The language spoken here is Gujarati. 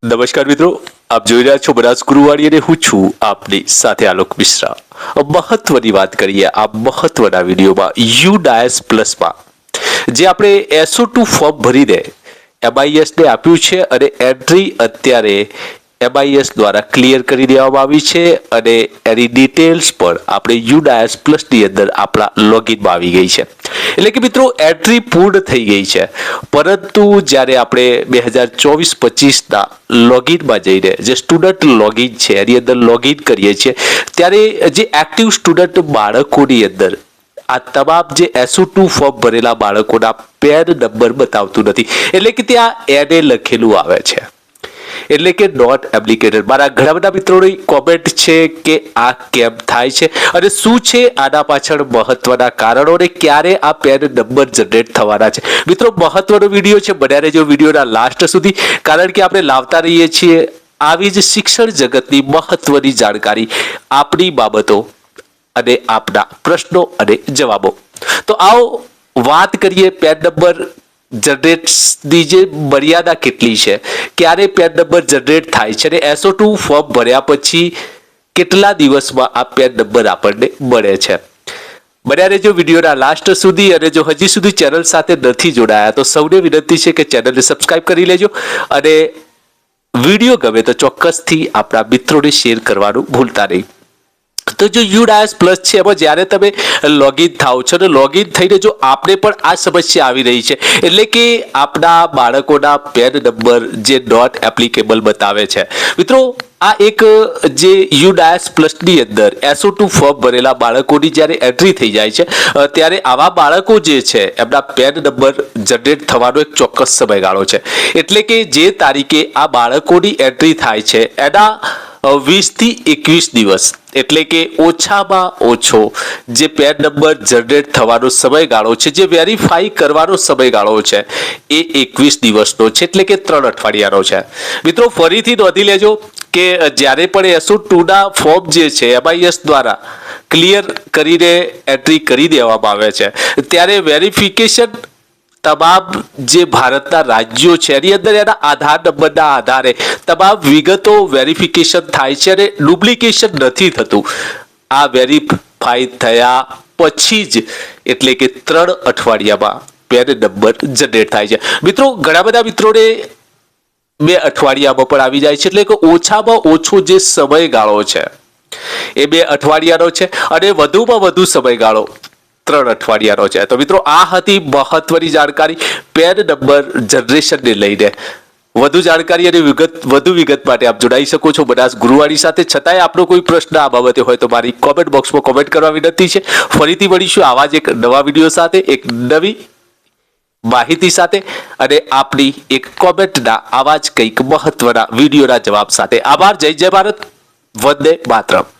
નમસ્કાર મિત્રો, આપ જોઈ રહ્યા છો બનાસ ગુરુવાણી અને હું છું આપની સાથે આલોક મિશ્રા। મહત્વની વાત કરીએ આ મહત્વના વિડીયોમાં યુડાયસ પ્લસમાં જે આપણે SO2 ફોર્મ ભરીને MIS ને આપ્યું છે અને એન્ટ્રી અત્યારે MIS દ્વારા ક્લિયર કરી દેવામાં આવી છે અને એની ડિટેલ્સ પણ આપણે યુડાયસ પ્લસ ની અંદર આપણા લોગિનમાં આવી ગઈ છે। એટલે કે મિત્રો એન્ટ્રી પૂર્ણ થઈ ગઈ છે, પરંતુ જ્યારે આપણે 2024-25 ના લોગિનમાં જઈને જે સ્ટુડન્ટ લોગિન છે એની અંદર લોગિન કરીએ છીએ ત્યારે જે એક્ટિવ સ્ટુડન્ટ બાળકોની અંદર આ તમામ જે SO2 ફોર્મ ભરેલા બાળકોના પેન નંબર બતાવતું નથી, એટલે કે ત્યાં NA લખેલું આવે છે, એટલે કે નોટ એપ્લિકેટેડ। મારા ઘણા બધા મિત્રોની કોમેન્ટ છે કે આ કેમ થાય છે અને શું છે આના પાછળ મહત્વના કારણો અને ક્યારે આ પેન નંબર જનરેટ થવાના છે। મિત્રો મહત્વનો વિડીયો છે, બન્યા રહેજો વિડીયોના લાસ્ટ સુધી, કારણ કે આપણે લાવતા રહીએ છીએ આવી જ શિક્ષણ જગતની મહત્વની જાણકારી, આપણી બાબતો અને આપના પ્રશ્નો અને જવાબો। તો આવો વાત કરીએ પેન નંબર જનરેટની જે મર્યાદા કેટલી છે, ક્યારે પેન નંબર જનરેટ થાય છે અને SO2 ફોર્મ ભર્યા પછી કેટલા દિવસમાં આ પેન નંબર આપણને મળે છે। બન્યા રહેજો વિડીયોના લાસ્ટ સુધી અને જો હજી સુધી ચેનલ સાથે નથી જોડાયા તો સૌને વિનંતી છે કે ચેનલને સબસ્ક્રાઇબ કરી લેજો અને વિડીયો ગમે તો ચોક્કસથી આપણા મિત્રોને શેર કરવાનું ભૂલતા નહીં। તો જો યુડાયસ પ્લસ છે એમાં જ્યારે તમે લોગિન થાઓ છો અને લોગિન થઈને જો આપણે પણ આ સમસ્યા આવી રહી છે, એટલે કે આપણા બાળકોના પેન નંબર જે નોટ એપ્લિકેબલ બતાવે છે। મિત્રો આ એક જે યુડાયસ પ્લસની અંદર SO2 ફોર્મ ભરેલા બાળકોની જ્યારે એન્ટ્રી થઈ જાય છે ત્યારે આવા બાળકો જે છે એમના પેન નંબર જનરેટ થવાનો એક ચોક્કસ સમયગાળો છે, એટલે કે જે તારીખે આ બાળકોની એન્ટ્રી થાય છે એના 20 થી 21 દિવસ, એટલે કે ઓછામાં ઓછો જે પેન નંબર જનરેટ થવાનો સમયગાળો છે, જે વેરીફાઈ કરવાનો સમયગાળો છે એ 21 દિવસનો છે, એટલે કે 3 અઠવાડિયાનો છે। મિત્રો ફરીથી નોંધી લેજો કે જ્યારે પણ SO2 ના ફોર્મ જે છે MIS દ્વારા ક્લિયર કરીને એન્ટ્રી કરી દેવામાં આવે છે ત્યારે વેરિફિકેશન તમામ જે ભારતના રાજ્યો છે એની અંદર એના આધાર નંબરના આધારે તમામ વિગતો વેરિફિકેશન થાય છે અને ડુપ્લિકેશન નથી થતું। આ વેરીફાઈ થયા પછી જ, એટલે કે 3 અઠવાડિયામાં પેન નંબર જનરેટ થાય છે। મિત્રો ઘણા બધા મિત્રોને 2 અઠવાડિયામાં પણ આવી જાય છે, એટલે કે ઓછામાં ઓછો જે સમયગાળો છે એ 2 અઠવાડિયાનો છે અને વધુમાં વધુ સમયગાળો 3 અઠવાડિયાનો છે। તો મિત્રો આ હતી મહત્વની જાણકારી પેન નંબર જનરેશનને લઈને। વધુ જાણકારી અને વધુ વિગત માટે આપ જોડાઈ શકો છો બનાસ ગુરુવાણી સાથે। છતાંય આપનો કોઈ પ્રશ્ન આ બાબતે હોય તો મારી કોમેન્ટ બોક્સમાં કોમેન્ટ કરવા વિનંતી છે। ફરીથી મળીશું આવા જ એક નવા વિડીયો સાથે, એક નવી માહિતી સાથે અને આપની એક કોમેન્ટના આવા જ કંઈક મહત્વના વિડીયોના જવાબ સાથે। આભાર, જય જય ભારત, વંદે માતરમ।